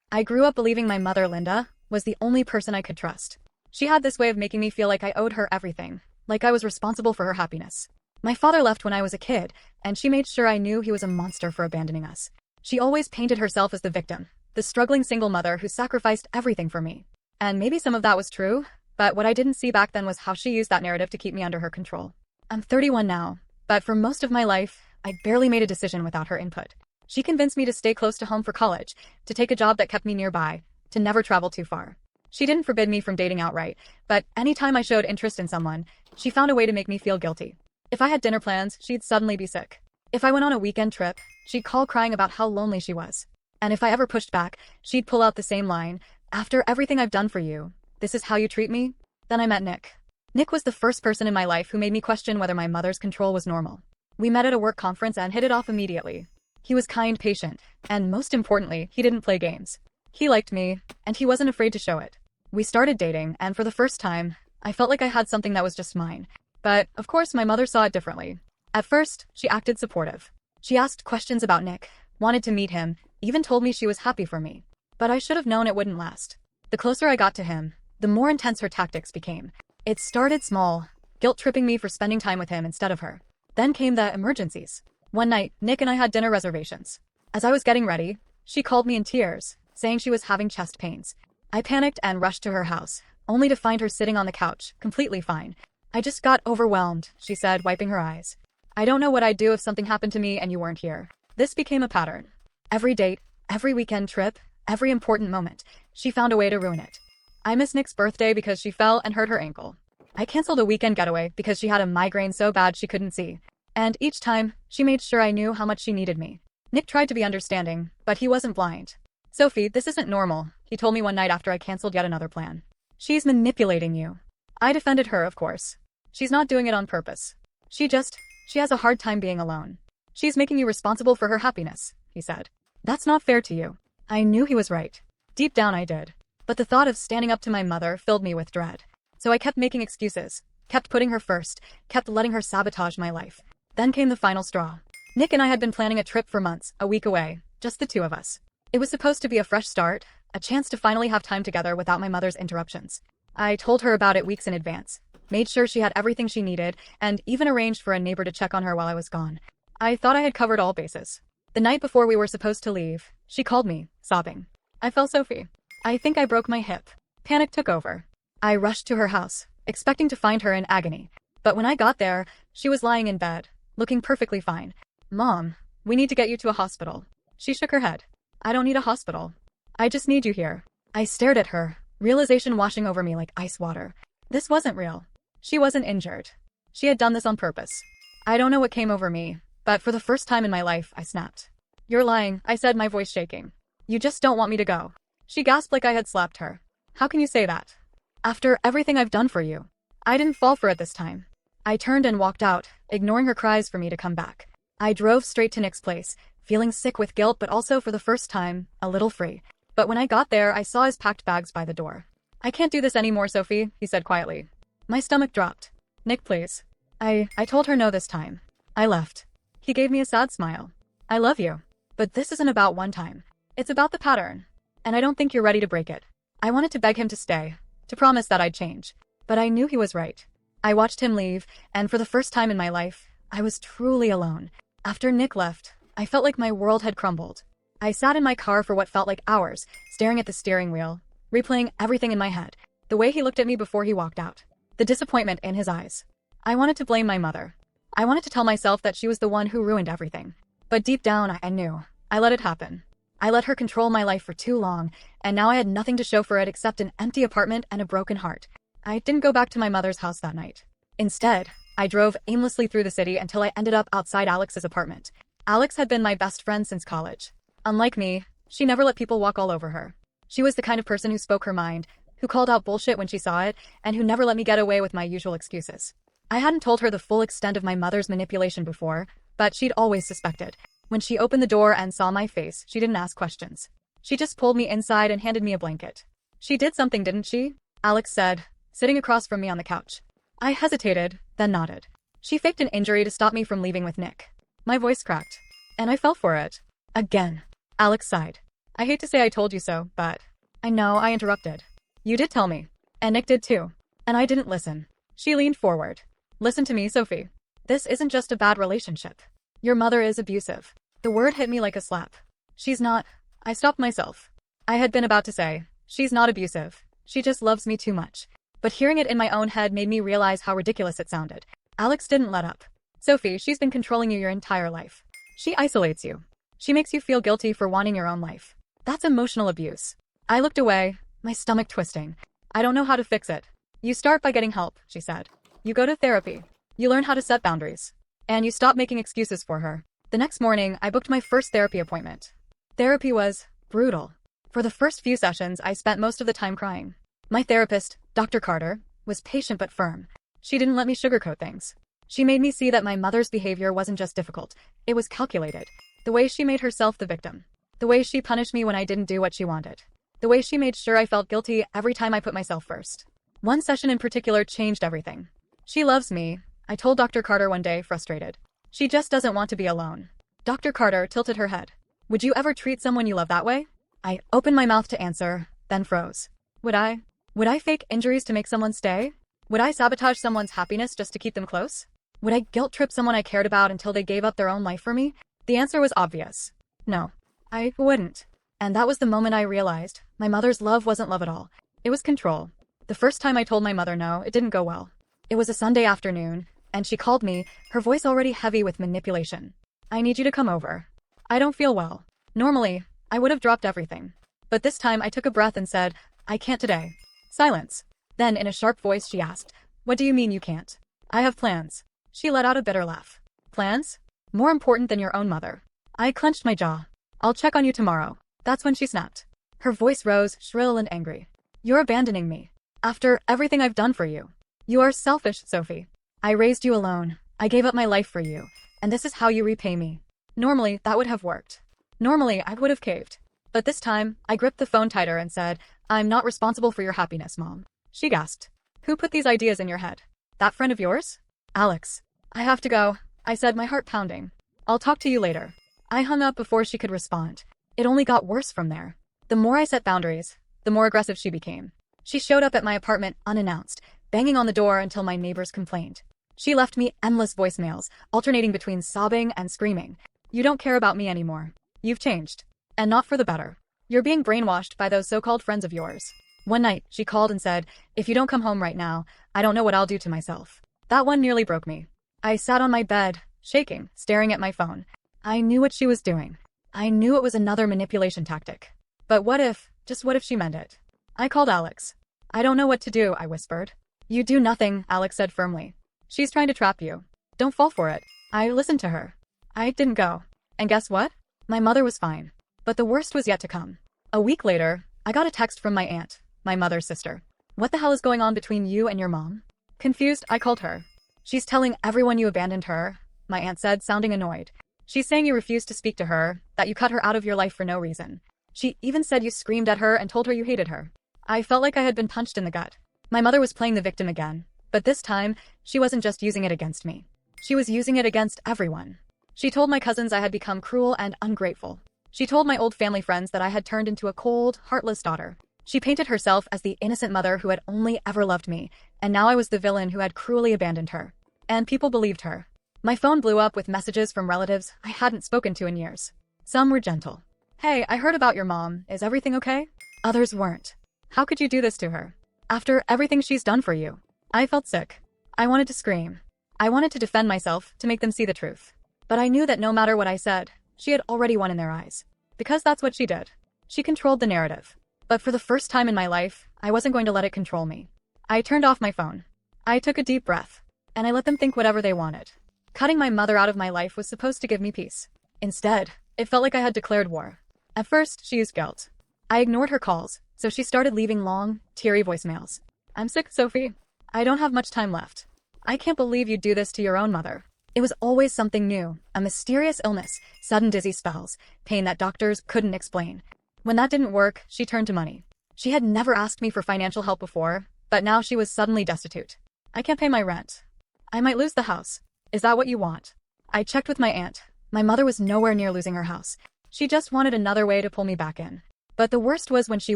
I grew up believing my mother, Linda, was the only person I could trust. She had this way of making me feel like I owed her everything, like I was responsible for her happiness. My father left when I was a kid, and she made sure I knew he was a monster for abandoning us. She always painted herself as the victim, the struggling single mother who sacrificed everything for me. And maybe some of that was true, but what I didn't see back then was how she used that narrative to keep me under her control. I'm 31 now, but for most of my life, I barely made a decision without her input. She convinced me to stay close to home for college, to take a job that kept me nearby, to never travel too far. She didn't forbid me from dating outright, but anytime I showed interest in someone, she found a way to make me feel guilty. If I had dinner plans, she'd suddenly be sick. If I went on a weekend trip, she'd call crying about how lonely she was. And if I ever pushed back, she'd pull out the same line, "After everything I've done for you, this is how you treat me?" Then I met Nick. Nick was the first person in my life who made me question whether my mother's control was normal. We met at a work conference and hit it off immediately. He was kind, patient, and most importantly, he didn't play games. He liked me, and he wasn't afraid to show it. We started dating, and for the first time, I felt like I had something that was just mine. But, of course, my mother saw it differently. At first, she acted supportive. She asked questions about Nick, wanted to meet him, even told me she was happy for me. But I should have known it wouldn't last. The closer I got to him, the more intense her tactics became. It started small, guilt-tripping me for spending time with him instead of her. Then came the emergencies. One night, Nick and I had dinner reservations. As I was getting ready, she called me in tears, saying she was having chest pains. I panicked and rushed to her house, only to find her sitting on the couch, completely fine. "I just got overwhelmed," she said, wiping her eyes. "I don't know what I'd do if something happened to me and you weren't here." This became a pattern. Every date, every weekend trip, every important moment, she found a way to ruin it. I missed Nick's birthday because she fell and hurt her ankle. I canceled a weekend getaway because she had a migraine so bad she couldn't see. And each time, she made sure I knew how much she needed me. Nick tried to be understanding, but he wasn't blind. "Sophie, this isn't normal," he told me one night after I canceled yet another plan. "She's manipulating you." I defended her, of course. "She's not doing it on purpose. She has a hard time being alone. She's making you responsible for her happiness," he said. "That's not fair to you." I knew he was right. Deep down I did. But the thought of standing up to my mother filled me with dread. So I kept making excuses, kept putting her first, kept letting her sabotage my life. Then came the final straw. Nick and I had been planning a trip for months, a week away, just the two of us. It was supposed to be a fresh start, a chance to finally have time together without my mother's interruptions. I told her about it weeks in advance, made sure she had everything she needed, and even arranged for a neighbor to check on her while I was gone. I thought I had covered all bases. The night before we were supposed to leave, she called me, sobbing. "I fell, Sophie. I think I broke my hip." Panic took over. I rushed to her house, expecting to find her in agony. But when I got there, she was lying in bed, looking perfectly fine. "Mom, we need to get you to a hospital." She shook her head. "I don't need a hospital. I just need you here." I stared at her, realization washing over me like ice water. This wasn't real. She wasn't injured. She had done this on purpose. I don't know what came over me, but for the first time in my life, I snapped. "You're lying," I said, my voice shaking. "You just don't want me to go." She gasped like I had slapped her. "How can you say that? After everything I've done for you." I didn't fall for it this time. I turned and walked out, ignoring her cries for me to come back. I drove straight to Nick's place, feeling sick with guilt but also, for the first time, a little free. But when I got there, I saw his packed bags by the door. "I can't do this anymore, Sophie," he said quietly. My stomach dropped. "Nick, please." I told her no this time. I left. He gave me a sad smile. "I love you. But this isn't about one time. It's about the pattern. And I don't think you're ready to break it." I wanted to beg him to stay, to promise that I'd change. But I knew he was right. I watched him leave, and for the first time in my life, I was truly alone. After Nick left, I felt like my world had crumbled. I sat in my car for what felt like hours, staring at the steering wheel, replaying everything in my head. The way he looked at me before he walked out. The disappointment in his eyes. I wanted to blame my mother. I wanted to tell myself that she was the one who ruined everything. But deep down, I knew. I let it happen. I let her control my life for too long, and now I had nothing to show for it except an empty apartment and a broken heart. I didn't go back to my mother's house that night. Instead, I drove aimlessly through the city until I ended up outside Alex's apartment. Alex had been my best friend since college. Unlike me, she never let people walk all over her. She was the kind of person who spoke her mind, who called out bullshit when she saw it, and who never let me get away with my usual excuses. I hadn't told her the full extent of my mother's manipulation before, but she'd always suspected. When she opened the door and saw my face, she didn't ask questions. She just pulled me inside and handed me a blanket. "She did something, didn't she?" Alex said, sitting across from me on the couch. I hesitated, then nodded. "She faked an injury to stop me from leaving with Nick." My voice cracked. "And I fell for it. Again." Alex sighed. I hate to say I told you so, but I know I interrupted. You did tell me. And Nick did too. And I didn't listen. She leaned forward. Listen to me, Sophie. This isn't just a bad relationship. Your mother is abusive. The word hit me like a slap. She's not. I stopped myself. I had been about to say, she's not abusive. She just loves me too much. But hearing it in my own head made me realize how ridiculous it sounded. Alex didn't let up. Sophie, she's been controlling you your entire life. She isolates you. She makes you feel guilty for wanting your own life. That's emotional abuse. I looked away, my stomach twisting. I don't know how to fix it. You start by getting help, she said. You go to therapy. You learn how to set boundaries. And you stop making excuses for her. The next morning, I booked my first therapy appointment. Therapy was brutal. For the first few sessions, I spent most of the time crying. My therapist, Dr. Carter, was patient but firm. She didn't let me sugarcoat things. She made me see that my mother's behavior wasn't just difficult, it was calculated. The way she made herself the victim. The way she punished me when I didn't do what she wanted. The way she made sure I felt guilty every time I put myself first. One session in particular changed everything. She loves me, I told Dr. Carter one day, frustrated. She just doesn't want to be alone. Dr. Carter tilted her head. Would you ever treat someone you love that way? I opened my mouth to answer, then froze. Would I? Would I fake injuries to make someone stay? Would I sabotage someone's happiness just to keep them close? Would I guilt-trip someone I cared about until they gave up their own life for me? The answer was obvious. No, I wouldn't. And that was the moment I realized my mother's love wasn't love at all. It was control. The first time I told my mother no, it didn't go well. It was a Sunday afternoon, and she called me, her voice already heavy with manipulation. I need you to come over. I don't feel well. Normally, I would have dropped everything. But this time I took a breath and said, I can't today. Silence. Then in a sharp voice she asked, what do you mean you can't? I have plans. She let out a bitter laugh. Plans? More important than your own mother. I clenched my jaw. I'll check on you tomorrow. That's when she snapped. Her voice rose, shrill and angry. You're abandoning me. After everything I've done for you. You are selfish, Sophie. I raised you alone. I gave up my life for you. And this is how you repay me. Normally, that would have worked. Normally, I would have caved. But this time, I gripped the phone tighter and said, I'm not responsible for your happiness, Mom. She gasped. Who put these ideas in your head? That friend of yours? Alex. I have to go, I said, my heart pounding. I'll talk to you later. I hung up before she could respond. It only got worse from there. The more I set boundaries, the more aggressive she became. She showed up at my apartment unannounced, banging on the door until my neighbors complained. She left me endless voicemails, alternating between sobbing and screaming. You don't care about me anymore. You've changed. And not for the better. You're being brainwashed by those so-called friends of yours. One night, she called and said, if you don't come home right now, I don't know what I'll do to myself. That one nearly broke me. I sat on my bed, shaking, staring at my phone. I knew what she was doing. I knew it was another manipulation tactic. But what if, just what if she meant it? I called Alex. I don't know what to do, I whispered. You do nothing, Alex said firmly. She's trying to trap you. Don't fall for it. I listened to her. I didn't go. And guess what? My mother was fine. But the worst was yet to come. A week later, I got a text from my aunt, my mother's sister. What the hell is going on between you and your mom? Confused, I called her. She's telling everyone you abandoned her, my aunt said, sounding annoyed. She's saying you refused to speak to her, that you cut her out of your life for no reason. She even said you screamed at her and told her you hated her. I felt like I had been punched in the gut. My mother was playing the victim again, but this time, she wasn't just using it against me. She was using it against everyone. She told my cousins I had become cruel and ungrateful. She told my old family friends that I had turned into a cold, heartless daughter. She painted herself as the innocent mother who had only ever loved me, and now I was the villain who had cruelly abandoned her. And people believed her. My phone blew up with messages from relatives I hadn't spoken to in years. Some were gentle. Hey, I heard about your mom. Is everything okay? Others weren't. How could you do this to her? After everything she's done for you. I felt sick. I wanted to scream. I wanted to defend myself, to make them see the truth. But I knew that no matter what I said, she had already won in their eyes. Because that's what she did. She controlled the narrative. But for the first time in my life, I wasn't going to let it control me. I turned off my phone. I took a deep breath. And I let them think whatever they wanted. Cutting my mother out of my life was supposed to give me peace. Instead, it felt like I had declared war. At first, she used guilt. I ignored her calls, so she started leaving long, teary voicemails. I'm sick, Sophie. I don't have much time left. I can't believe you'd do this to your own mother. It was always something new, a mysterious illness, sudden dizzy spells, pain that doctors couldn't explain. When that didn't work, she turned to money. She had never asked me for financial help before, but now she was suddenly destitute. I can't pay my rent. I might lose the house. Is that what you want? I checked with my aunt. My mother was nowhere near losing her house. She just wanted another way to pull me back in. But the worst was when she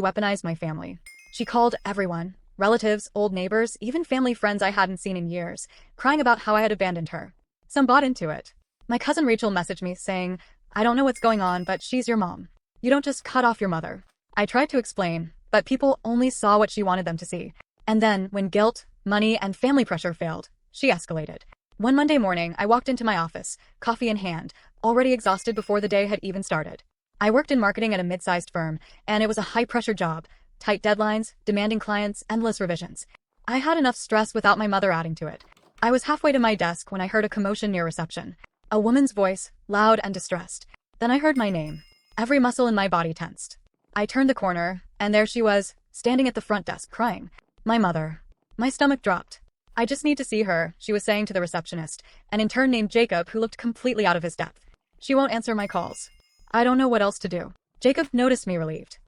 weaponized my family. She called everyone, relatives, old neighbors, even family friends I hadn't seen in years, crying about how I had abandoned her. Some bought into it. My cousin Rachel messaged me saying, "I don't know what's going on, but she's your mom. You don't just cut off your mother." I tried to explain, but people only saw what she wanted them to see. And then, when guilt, money, and family pressure failed, she escalated. One Monday morning, I walked into my office, coffee in hand, already exhausted before the day had even started. I worked in marketing at a mid-sized firm, and it was a high-pressure job. Tight deadlines, demanding clients, endless revisions. I had enough stress without my mother adding to it. I was halfway to my desk when I heard a commotion near reception. A woman's voice, loud and distressed. Then I heard my name. Every muscle in my body tensed. I turned the corner, and there she was, standing at the front desk, crying. My mother. My stomach dropped. "I just need to see her," she was saying to the receptionist, an intern named Jacob who looked completely out of his depth. "She won't answer my calls." I don't know what else to do. Jacob noticed me relieved.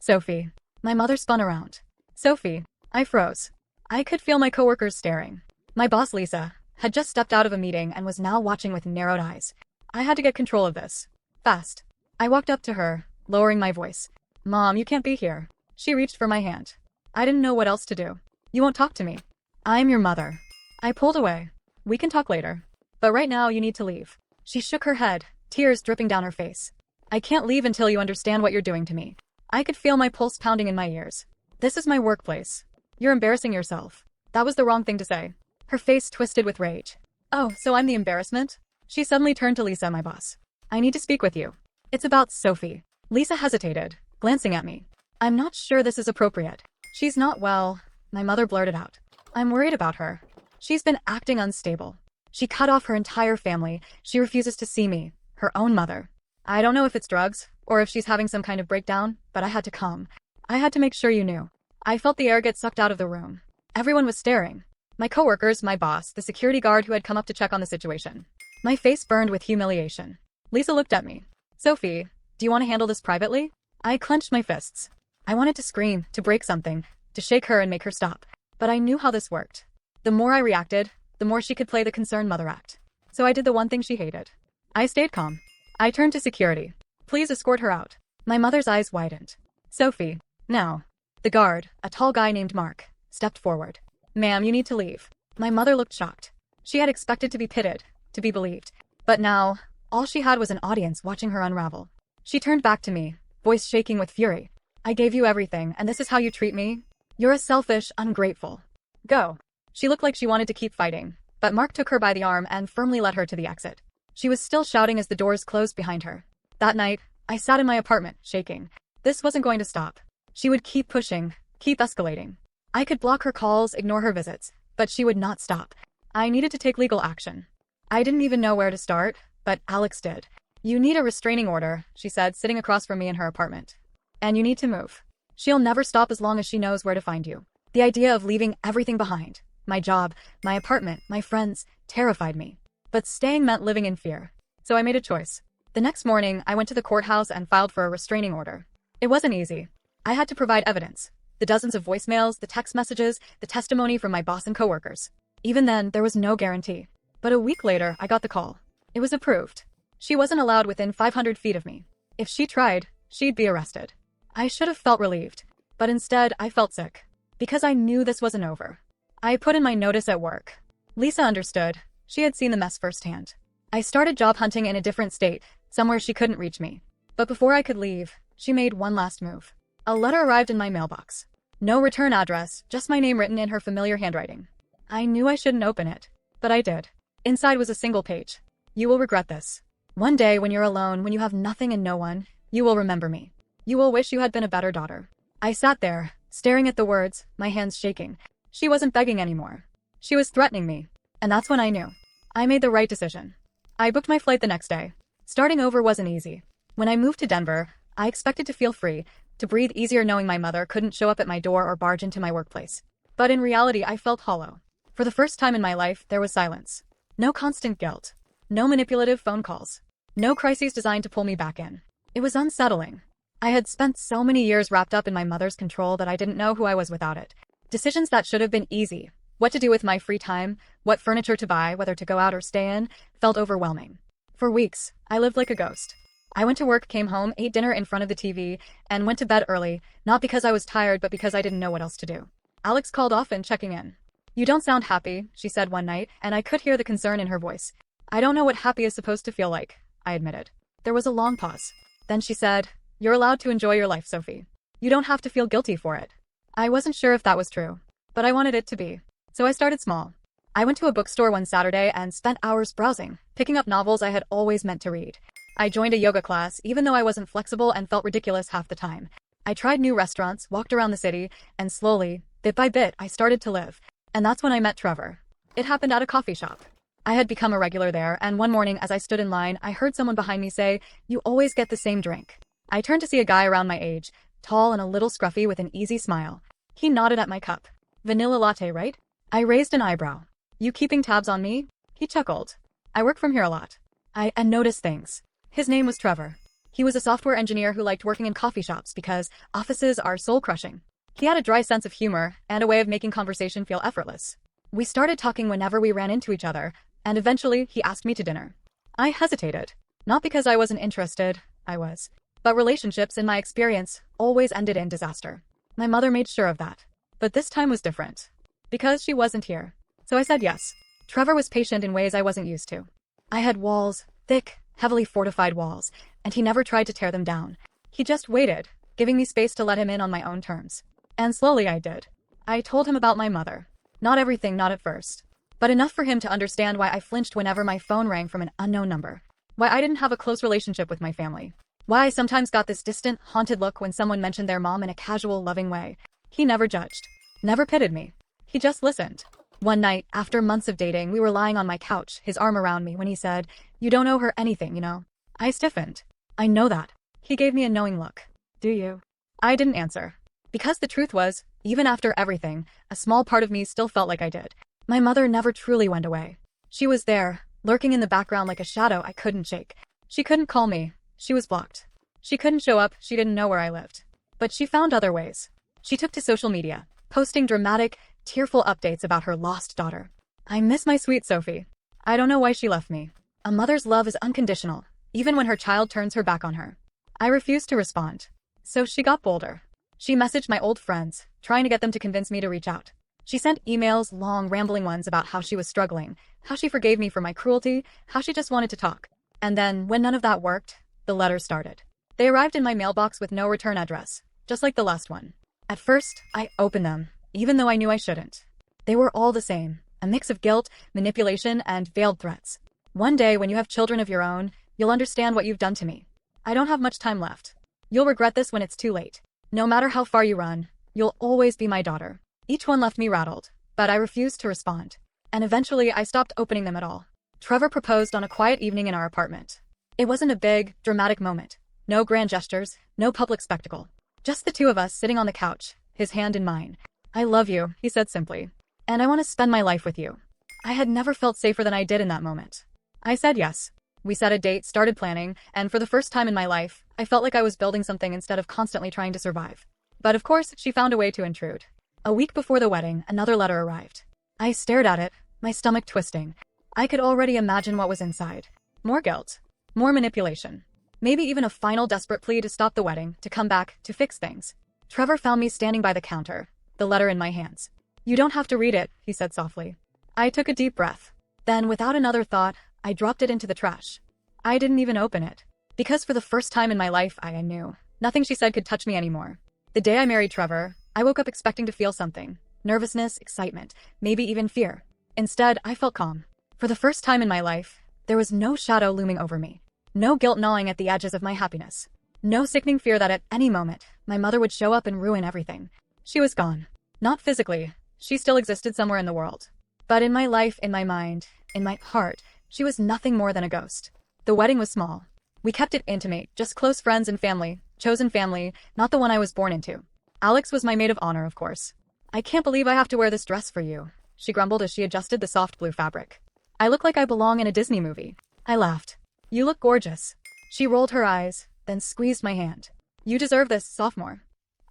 Sophie. My mother spun around. "Sophie." I froze. I could feel my coworkers staring. My boss, Lisa, had just stepped out of a meeting and was now watching with narrowed eyes. I had to get control of this. Fast. I walked up to her, lowering my voice. "Mom, you can't be here." She reached for my hand. I didn't know what else to do. "You won't talk to me." "I'm your mother." I pulled away. "We can talk later. But right now you need to leave." She shook her head, tears dripping down her face. "I can't leave until you understand what you're doing to me." I could feel my pulse pounding in my ears. "This is my workplace. You're embarrassing yourself." That was the wrong thing to say. Her face twisted with rage. "Oh, so I'm the embarrassment?" She suddenly turned to Lisa, my boss. "I need to speak with you. It's about Sophie." Lisa hesitated, glancing at me. "I'm not sure this is appropriate." "She's not well," my mother blurted out. "I'm worried about her. She's been acting unstable. She cut off her entire family. She refuses to see me, her own mother. I don't know if it's drugs, or if she's having some kind of breakdown, but I had to come. I had to make sure you knew." I felt the air get sucked out of the room. Everyone was staring. My coworkers, my boss, the security guard who had come up to check on the situation. My face burned with humiliation. Lisa looked at me. "Sophie, do you want to handle this privately?" I clenched my fists. I wanted to scream, to break something, to shake her and make her stop. But I knew how this worked. The more I reacted, the more she could play the concerned mother act. So I did the one thing she hated. I stayed calm. I turned to security. "Please escort her out." My mother's eyes widened. "Sophie, now." The guard, a tall guy named Mark, stepped forward. "Ma'am, you need to leave." My mother looked shocked. She had expected to be pitted, to be believed. But now, all she had was an audience watching her unravel. She turned back to me, voice shaking with fury. "I gave you everything, and this is how you treat me? You're a selfish, ungrateful. Go." She looked like she wanted to keep fighting, but Mark took her by the arm and firmly led her to the exit. She was still shouting as the doors closed behind her. That night, I sat in my apartment, shaking. This wasn't going to stop. She would keep pushing, keep escalating. I could block her calls, ignore her visits, but she would not stop. I needed to take legal action. I didn't even know where to start, but Alex did. "You need a restraining order," she said, sitting across from me in her apartment. "And you need to move. She'll never stop as long as she knows where to find you." The idea of leaving everything behind, my job, my apartment, my friends, terrified me. But staying meant living in fear. So I made a choice. The next morning, I went to the courthouse and filed for a restraining order. It wasn't easy. I had to provide evidence. The dozens of voicemails, the text messages, the testimony from my boss and coworkers. Even then, there was no guarantee. But a week later, I got the call. It was approved. She wasn't allowed within 500 feet of me. If she tried, she'd be arrested. I should have felt relieved. But instead, I felt sick. Because I knew this wasn't over. I put in my notice at work. Lisa understood. She had seen the mess firsthand. I started job hunting in a different state, somewhere she couldn't reach me. But before I could leave, she made one last move. A letter arrived in my mailbox. No return address, just my name written in her familiar handwriting. I knew I shouldn't open it, but I did. Inside was a single page. "You will regret this. One day when you're alone, when you have nothing and no one, you will remember me. You will wish you had been a better daughter." I sat there, staring at the words, my hands shaking. She wasn't begging anymore. She was threatening me. And that's when I knew. I made the right decision. I booked my flight the next day. Starting over wasn't easy. When I moved to Denver, I expected to feel free, to breathe easier knowing my mother couldn't show up at my door or barge into my workplace. But in reality, I felt hollow. For the first time in my life, there was silence. No constant guilt. No manipulative phone calls. No crises designed to pull me back in. It was unsettling. I had spent so many years wrapped up in my mother's control that I didn't know who I was without it. Decisions that should have been easy, what to do with my free time, what furniture to buy, whether to go out or stay in, felt overwhelming. For weeks, I lived like a ghost. I went to work, came home, ate dinner in front of the TV, and went to bed early, not because I was tired, but because I didn't know what else to do. Alex called often, checking in. "You don't sound happy," she said one night, and I could hear the concern in her voice. "I don't know what happy is supposed to feel like," I admitted. There was a long pause. Then she said, "You're allowed to enjoy your life, Sophie. You don't have to feel guilty for it." I wasn't sure if that was true, but I wanted it to be. So I started small. I went to a bookstore one Saturday and spent hours browsing, picking up novels I had always meant to read. I joined a yoga class, even though I wasn't flexible and felt ridiculous half the time. I tried new restaurants, walked around the city, and slowly, bit by bit, I started to live. And that's when I met Trevor. It happened at a coffee shop. I had become a regular there, and one morning as I stood in line, I heard someone behind me say, "You always get the same drink." I turned to see a guy around my age, tall and a little scruffy with an easy smile. He nodded at my cup. "Vanilla latte, right?" I raised an eyebrow. "You keeping tabs on me?" He chuckled. "I work from here a lot. I notice things." His name was Trevor. He was a software engineer who liked working in coffee shops because offices are soul-crushing. He had a dry sense of humor and a way of making conversation feel effortless. We started talking whenever we ran into each other, and eventually he asked me to dinner. I hesitated. Not because I wasn't interested, I was. But relationships, in my experience, always ended in disaster. My mother made sure of that. But this time was different. Because she wasn't here. So I said yes. Trevor was patient in ways I wasn't used to. I had walls, thick, heavily fortified walls, and he never tried to tear them down. He just waited, giving me space to let him in on my own terms. And slowly I did. I told him about my mother. Not everything, not at first. But enough for him to understand why I flinched whenever my phone rang from an unknown number. Why I didn't have a close relationship with my family. Why I sometimes got this distant, haunted look when someone mentioned their mom in a casual, loving way. He never judged. Never pitted me. He just listened. One night, after months of dating, we were lying on my couch, his arm around me, when he said, "You don't owe her anything, you know." I stiffened. "I know that." He gave me a knowing look. "Do you?" I didn't answer. Because the truth was, even after everything, a small part of me still felt like I did. My mother never truly went away. She was there, lurking in the background like a shadow I couldn't shake. She couldn't call me. She was blocked. She couldn't show up. She didn't know where I lived. But she found other ways. She took to social media, posting dramatic, tearful updates about her lost daughter. I miss my sweet Sophie. I don't know why she left me. A mother's love is unconditional, even when her child turns her back on her. I refused to respond. So she got bolder. She messaged my old friends, trying to get them to convince me to reach out. She sent emails, long, rambling ones about how she was struggling, how she forgave me for my cruelty, how she just wanted to talk. And then, when none of that worked, the letters started. They arrived in my mailbox with no return address, just like the last one. At first, I opened them, even though I knew I shouldn't. They were all the same, a mix of guilt, manipulation, and veiled threats. "One day, when you have children of your own, you'll understand what you've done to me. I don't have much time left. You'll regret this when it's too late. No matter how far you run, you'll always be my daughter." Each one left me rattled, but I refused to respond. And eventually, I stopped opening them at all. Trevor proposed on a quiet evening in our apartment. It wasn't a big, dramatic moment. No grand gestures, no public spectacle. Just the two of us sitting on the couch, his hand in mine. "I love you," he said simply. "And I want to spend my life with you." I had never felt safer than I did in that moment. I said yes. We set a date, started planning, and for the first time in my life, I felt like I was building something instead of constantly trying to survive. But of course, she found a way to intrude. A week before the wedding, another letter arrived. I stared at it, my stomach twisting. I could already imagine what was inside. More guilt. More manipulation. Maybe even a final desperate plea to stop the wedding, to come back, to fix things. Trevor found me standing by the counter, the letter in my hands. "You don't have to read it," he said softly. I took a deep breath. Then, without another thought, I dropped it into the trash. I didn't even open it. Because for the first time in my life, I knew. Nothing she said could touch me anymore. The day I married Trevor, I woke up expecting to feel something. Nervousness, excitement, maybe even fear. Instead, I felt calm. For the first time in my life, there was no shadow looming over me. No guilt gnawing at the edges of my happiness. No sickening fear that at any moment, my mother would show up and ruin everything. She was gone. Not physically. She still existed somewhere in the world. But in my life, in my mind, in my heart, she was nothing more than a ghost. The wedding was small. We kept it intimate, just close friends and family, chosen family, not the one I was born into. Alex was my maid of honor, of course. "I can't believe I have to wear this dress for you," she grumbled as she adjusted the soft blue fabric. "I look like I belong in a Disney movie." I laughed. "You look gorgeous." She rolled her eyes, then squeezed my hand. "You deserve this, sophomore."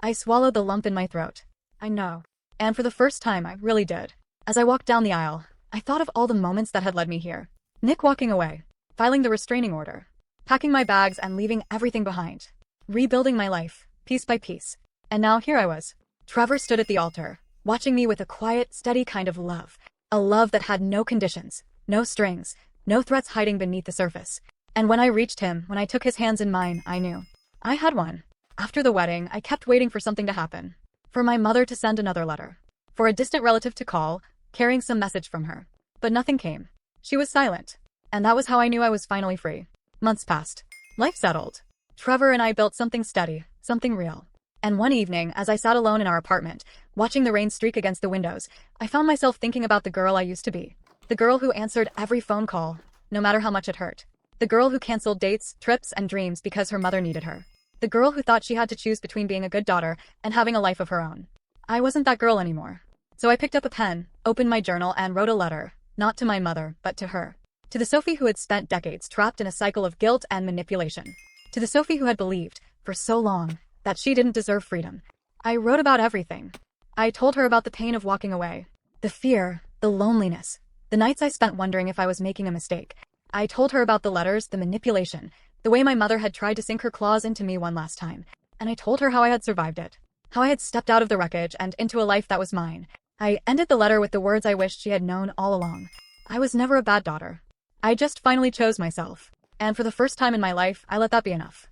I swallowed the lump in my throat. I know. And for the first time, I really did. As I walked down the aisle, I thought of all the moments that had led me here. Nick walking away. Filing the restraining order. packing my bags and leaving everything behind. Rebuilding my life, piece by piece. And now here I was. Trevor stood at the altar, watching me with a quiet, steady kind of love. A love that had no conditions, no strings, no threats hiding beneath the surface. And when I reached him, when I took his hands in mine, I knew. I had one. After the wedding, I kept waiting for something to happen. For my mother to send another letter. For a distant relative to call, carrying some message from her. But nothing came. She was silent. And that was how I knew I was finally free. Months passed. Life settled. Trevor and I built something steady, something real. And one evening, as I sat alone in our apartment, watching the rain streak against the windows, I found myself thinking about the girl I used to be. The girl who answered every phone call, no matter how much it hurt. The girl who canceled dates, trips, and dreams because her mother needed her. The girl who thought she had to choose between being a good daughter and having a life of her own. I wasn't that girl anymore. So I picked up a pen, opened my journal, and wrote a letter, not to my mother, but to her. To the Sophie who had spent decades trapped in a cycle of guilt and manipulation. To the Sophie who had believed, for so long, that she didn't deserve freedom. I wrote about everything. I told her about the pain of walking away. The fear, the loneliness, the nights I spent wondering if I was making a mistake. I told her about the letters, the manipulation, the way my mother had tried to sink her claws into me one last time. And I told her how I had survived it. How I had stepped out of the wreckage and into a life that was mine. I ended the letter with the words I wished she had known all along. I was never a bad daughter. I just finally chose myself. And for the first time in my life, I let that be enough.